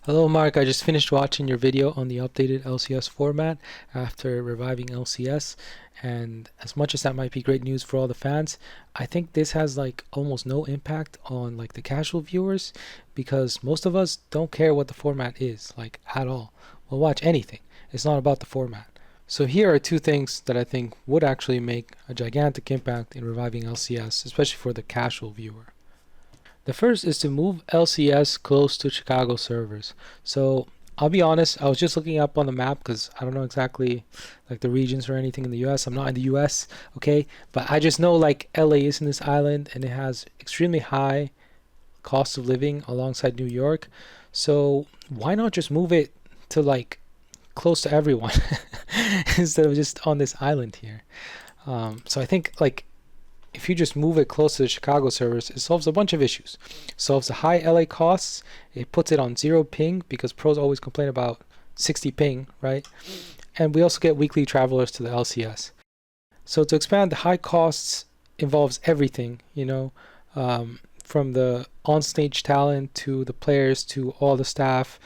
Hello Mark, I just finished watching your video on the updated LCS format after reviving LCS, and as much as that might be great news for all the fans, I think this has like almost no impact on like the casual viewers because most of us don't care what the format is like at all. We'll watch anything. It's not about the format. So here are two things that I think would actually make a gigantic impact in reviving LCS, especially for the casual viewer. The first is to move LCS close to Chicago servers. So I'll be honest, I was just looking up on the map because I don't know exactly like the regions or anything in the US. I'm not in the US, okay? But I just know like LA is in this island and it has extremely high cost of living alongside New York. So why not just move it to like close to everyone instead of just on this island here? So I think like if you just move it close to the Chicago servers, it solves a bunch of issues. It solves the high LA costs. It puts it on 0 ping because pros always complain about 60 ping, right? And we also get weekly travelers to the LCS. So to expand the high costs involves everything, from the on-stage talent to the players to all the staff.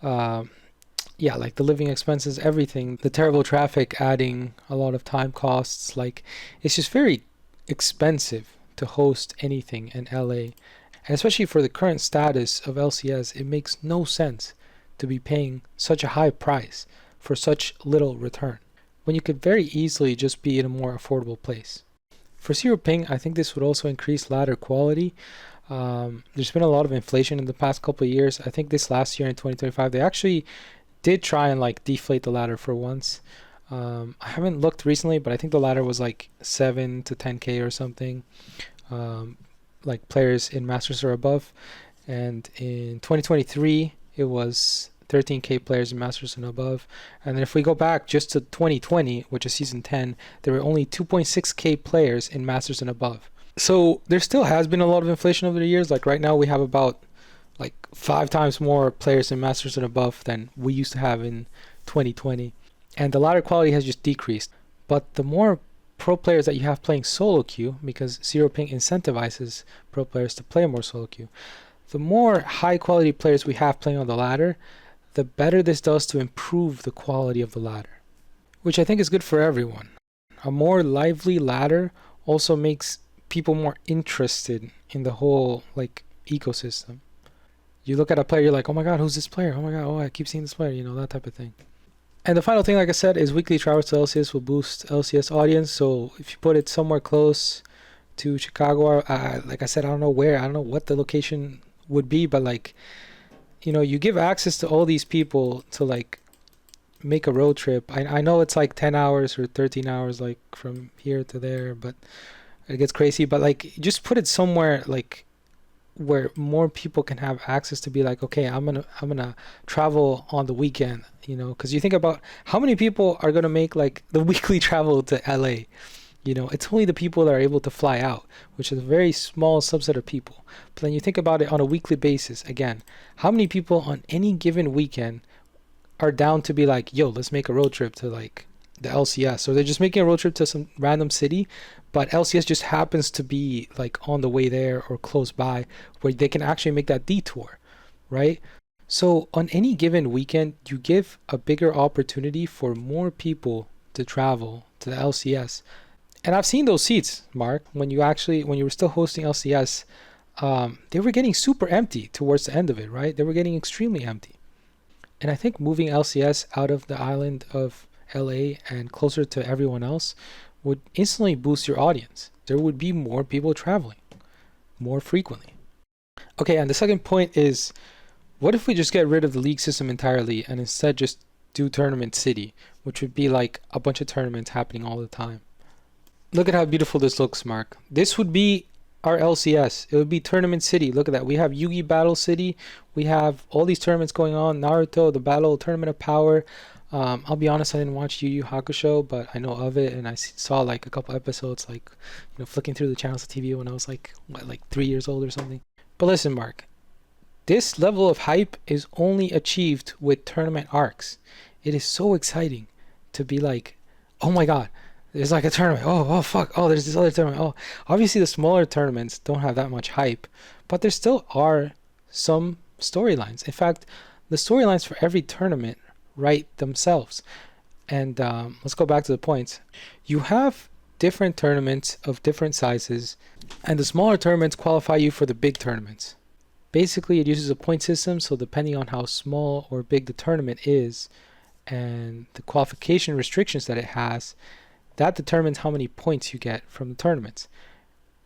Yeah, like the living expenses, everything. The terrible traffic adding a lot of time costs. Like it's just very expensive to host anything in LA. And especially for the current status of LCS, it makes no sense to be paying such a high price for such little return when you could very easily just be in a more affordable place. For zero ping, I think this would also increase ladder quality. There's been a lot of inflation in the past couple of years. I think this last year in 2025, they actually did try and like deflate the ladder for once. I haven't looked recently, but I think the ladder was like 7 to 10k or something, like players in Masters or above. And in 2023, it was 13k players in Masters and above. And then if we go back just to 2020, which is season 10, there were only 2.6k players in Masters and above. So there still has been a lot of inflation over the years. Like right now, we have about like 5 times more players in Masters and above than we used to have in 2020. And the ladder quality has just decreased. But the more pro players that you have playing solo queue, because zero ping incentivizes pro players to play more solo queue, the more high quality players we have playing on the ladder, the better this does to improve the quality of the ladder, which I think is good for everyone. A more lively ladder also makes people more interested in the whole like ecosystem. You look at a player, you're like, oh my god, who's this player? Oh my god, oh, I keep seeing this player, that type of thing. And the final thing, like I said, is weekly travels to LCS will boost LCS audience. So if you put it somewhere close to Chicago, like I said, I don't know where, I don't know what the location would be, but like, you give access to all these people to like make a road trip. I know it's like 10 hours or 13 hours, like from here to there, but it gets crazy. But like, just put it somewhere like where more people can have access to be like, okay, I'm gonna travel on the weekend, because you think about how many people are gonna make like the weekly travel to LA. It's only the people that are able to fly out, which is a very small subset of people. But then you think about it on a weekly basis again, how many people on any given weekend are down to be like, yo, let's make a road trip to like the LCS. So they're just making a road trip to some random city, but LCS just happens to be like on the way there or close by where they can actually make that detour, right? So on any given weekend, you give a bigger opportunity for more people to travel to the LCS. And I've seen those seats, Mark, when you were still hosting LCS, they were getting super empty towards the end of it, right? They were getting extremely empty. And I think moving LCS out of the island of LA and closer to everyone else would instantly boost your audience. There would be more people traveling more frequently. Okay, and the second point is, what if we just get rid of the league system entirely and instead just do tournament city, which would be like a bunch of tournaments happening all the time? Look at how beautiful this looks, Mark. This would be our LCS. It would be tournament city. Look at that. We have Yugi Battle City. We have all these tournaments going on. Naruto, the Battle Tournament of Power. I'll be honest, I didn't watch Yu Yu Hakusho, but I know of it, and I saw like a couple episodes, like flicking through the channels of TV when I was like 3 years old or something. But listen, Mark, this level of hype is only achieved with tournament arcs. It is so exciting to be like, oh my god, there's like a tournament. Oh fuck. Oh, there's this other tournament. Oh, obviously the smaller tournaments don't have that much hype, but there still are some storylines. In fact, the storylines for every tournament write themselves. And let's go back to the points. You have different tournaments of different sizes, and the smaller tournaments qualify you for the big tournaments. Basically, it uses a point system, so depending on how small or big the tournament is and the qualification restrictions that it has, that determines how many points you get from the tournaments.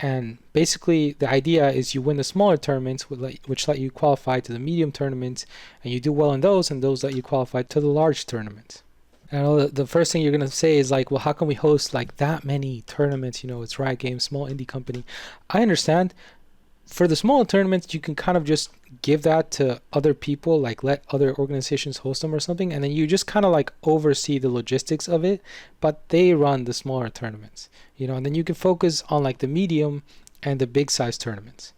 And basically, the idea is you win the smaller tournaments, which let you qualify to the medium tournaments, and you do well in those, and those let you qualify to the large tournaments. And I know the first thing you're going to say is like, well, how can we host like that many tournaments? You know, it's Riot Games, small indie company. I understand. For the smaller tournaments, you can kind of just give that to other people, like let other organizations host them or something, and then you just kind of like oversee the logistics of it, but they run the smaller tournaments, you know, and then you can focus on like the medium and the big size tournaments.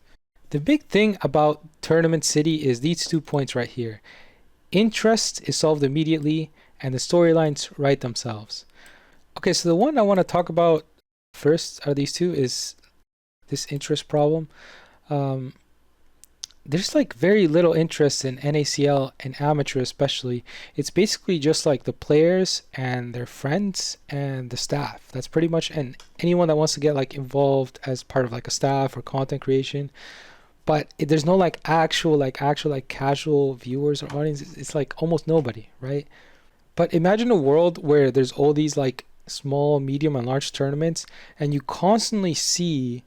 The big thing about Tournament City is these 2 points right here. Interest is solved immediately, and the storylines write themselves. Okay, so the one I want to talk about first out of these two is this interest problem. There's like very little interest in NACL and Amateur especially. It's basically just like the players and their friends and the staff. That's pretty much, and anyone that wants to get like involved as part of like a staff or content creation. But there's no like actual casual viewers or audience. It's like almost nobody, right? But imagine a world where there's all these like small, medium, and large tournaments, and you constantly see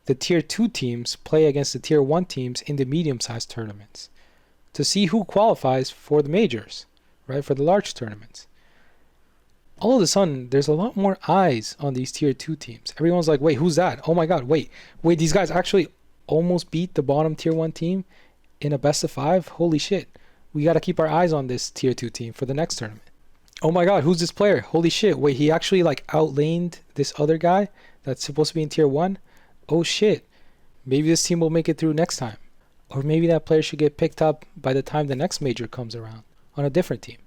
the tier 2 teams play against the tier 1 teams in the medium-sized tournaments to see who qualifies for the majors, right? For the large tournaments. All of a sudden, there's a lot more eyes on these tier 2 teams. Everyone's like, wait, who's that? Oh my God, wait, these guys actually almost beat the bottom tier 1 team in a best of 5? Holy shit. We got to keep our eyes on this tier 2 team for the next tournament. Oh my God, who's this player? Holy shit, wait, he actually like outlaned this other guy that's supposed to be in tier 1? Oh shit, maybe this team will make it through next time. Or maybe that player should get picked up by the time the next major comes around on a different team.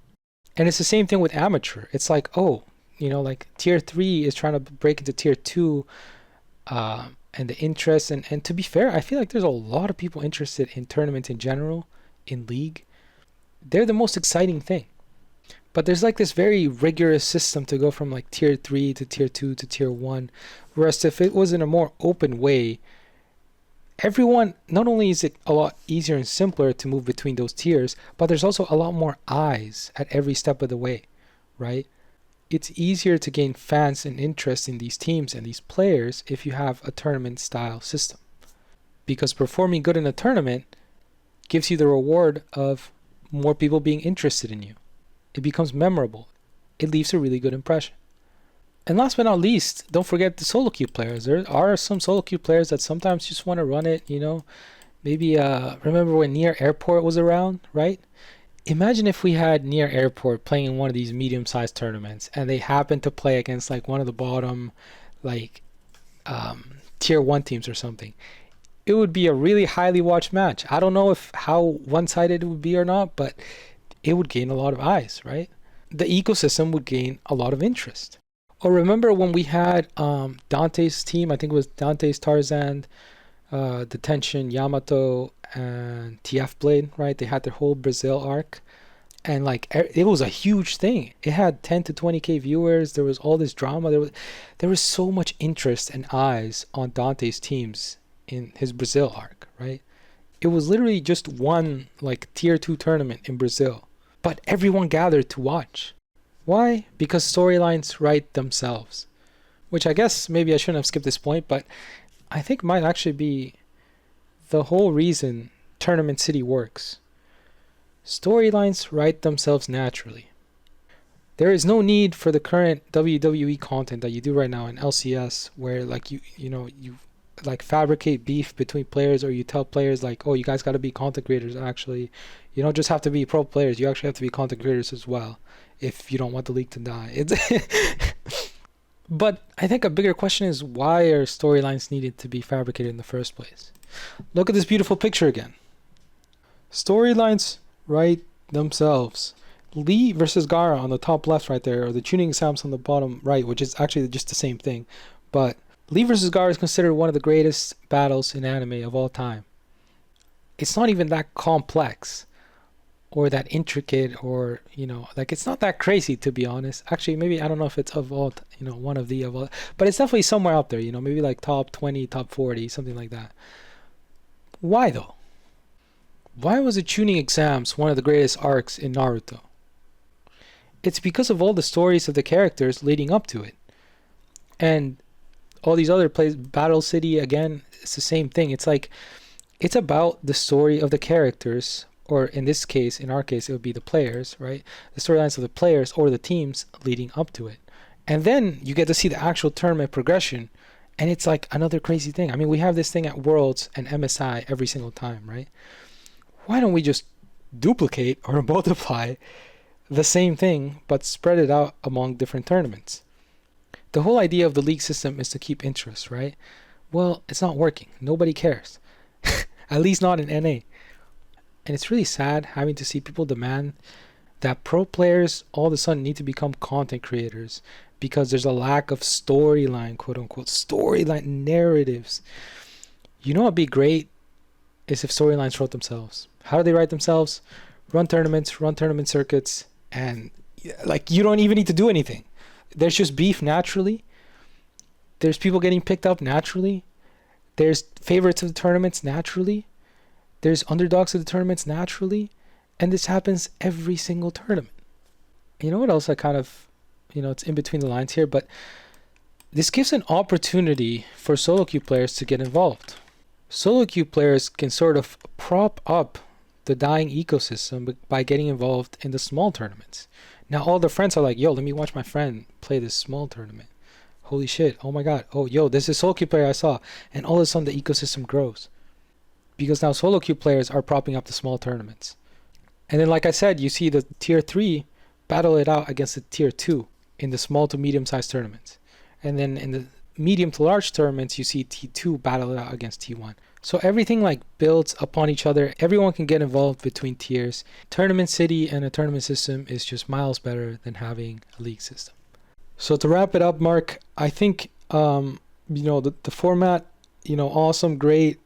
And it's the same thing with Amateur. It's like, oh, you know, like tier 3 is trying to break into tier 2, and the interest. And to be fair, I feel like there's a lot of people interested in tournaments in general, in League. They're the most exciting thing. But there's like this very rigorous system to go from like tier 3 to tier 2 to tier 1. Whereas if it was in a more open way, everyone, not only is it a lot easier and simpler to move between those tiers, but there's also a lot more eyes at every step of the way, right? It's easier to gain fans and interest in these teams and these players if you have a tournament style system. Because performing good in a tournament gives you the reward of more people being interested in you. It becomes memorable. It leaves a really good impression. And last but not least, don't forget the SoloQ players. There are some SoloQ players that sometimes just want to run it, you know. Maybe remember when Near Airport was around, right? Imagine if we had Near Airport playing in one of these medium-sized tournaments and they happened to play against like one of the bottom like tier 1 teams or something. It would be a really highly watched match. I don't know if how one-sided it would be or not, but it would gain a lot of eyes, right? The ecosystem would gain a lot of interest. Or remember when we had Dantes' team, I think it was Dantes, Tarzan, Detention, Yamato, and TF Blade, right? They had their whole Brazil arc. And like it was a huge thing. It had 10 to 20k viewers. There was all this drama. There was so much interest and eyes on Dante's teams in his Brazil arc, right? It was literally just one like tier 2 tournament in Brazil. But everyone gathered to watch. Why? Because storylines write themselves. Which I guess maybe I shouldn't have skipped this point, but I think might actually be the whole reason Tournament City works. Storylines write themselves naturally. There is no need for the current WWE content that you do right now in LCS, where like you like fabricate beef between players, or you tell players like, oh, you guys got to be content creators. Actually, you don't just have to be pro players, you actually have to be content creators as well if you don't want the league to die. But I think a bigger question is, why are storylines needed to be fabricated in the first place? Look at this beautiful picture again. Storylines write themselves. Lee versus Gara on the top left right there, or the tuning exams on the bottom right, which is actually just the same thing. But Lee versus Gara is considered one of the greatest battles in anime of all time. It's not even that complex. or that intricate, or like it's not that crazy, to be honest. Actually, maybe I don't know if it's of all, one of the of all, but it's definitely somewhere up there. Maybe like top 20, top 40, something like that. Why though? Why was the Chunin exams one of the greatest arcs in Naruto? It's because of all the stories of the characters leading up to it, and all these other plays. Battle City, again, it's the same thing. It's like it's about the story of the characters, or in this case, in our case, it would be the players, right? The storylines of the players or the teams leading up to it. And then you get to see the actual tournament progression, and it's like another crazy thing. I mean, we have this thing at Worlds and MSI every single time, right? Why don't we just duplicate or multiply the same thing but spread it out among different tournaments? The whole idea of the league system is to keep interest, right? Well, it's not working. Nobody cares. At least not in NA. And it's really sad having to see people demand that pro players all of a sudden need to become content creators because there's a lack of storyline, quote unquote, storyline narratives. You know what'd be great is if storylines wrote themselves. How do they write themselves? Run tournaments, run tournament circuits, and like you don't even need to do anything. There's just beef naturally. There's people getting picked up naturally. There's favorites of the tournaments naturally. There's underdogs of the tournaments naturally. And this happens every single tournament. You know what else I kind of, it's in between the lines here, but this gives an opportunity for SoloQ players to get involved. SoloQ players can sort of prop up the dying ecosystem by getting involved in the small tournaments. Now all the friends are like, yo, let me watch my friend play this small tournament. Holy shit, oh my god, oh yo, this is SoloQ player I saw. And all of a sudden the ecosystem grows. Because now SoloQ players are propping up the small tournaments. And then like I said, you see the tier 3 battle it out against the tier 2 in the small to medium sized tournaments. And then in the medium to large tournaments, you see T2 battle it out against T1. So everything like builds upon each other. Everyone can get involved between tiers. Tournament city and a tournament system is just miles better than having a league system. So to wrap it up, Mark, I think the format, awesome, great.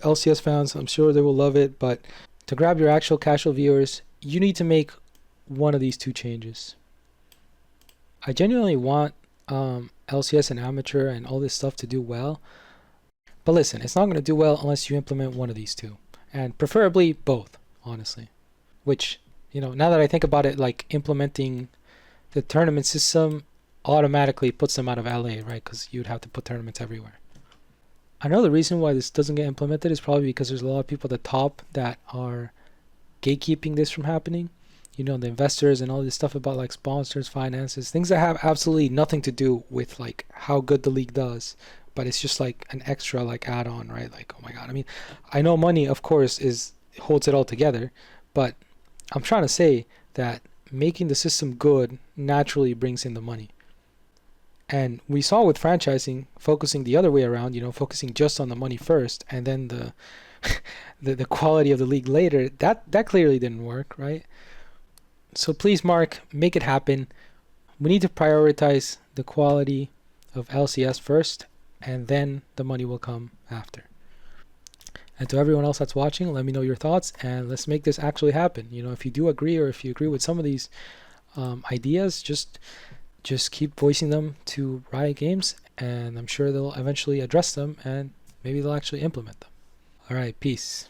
LCS fans, I'm sure they will love it, but to grab your actual casual viewers, you need to make one of these two changes. I genuinely want LCS and Amateur and all this stuff to do well, but listen, it's not going to do well unless you implement one of these two, and preferably both, honestly. Which, now that I think about it, like implementing the tournament system automatically puts them out of LA, right? Because you'd have to put tournaments everywhere. Another reason why this doesn't get implemented is probably because there's a lot of people at the top that are gatekeeping this from happening. The investors and all this stuff about like sponsors, finances, things that have absolutely nothing to do with like how good the league does, but it's just like an extra like add-on, right? Like, oh my god, I mean, I know money of course holds it all together, but I'm trying to say that making the system good naturally brings in the money. And we saw with franchising focusing the other way around, focusing just on the money first and then the quality of the league later, that clearly didn't work, right? So please, Mark, make it happen. We need to prioritize the quality of LCS first, and then the money will come after. And to everyone else that's watching, let me know your thoughts, and let's make this actually happen. If you do agree, or if you agree with some of these ideas, just keep voicing them to Riot Games, and I'm sure they'll eventually address them, and maybe they'll actually implement them. All right, peace.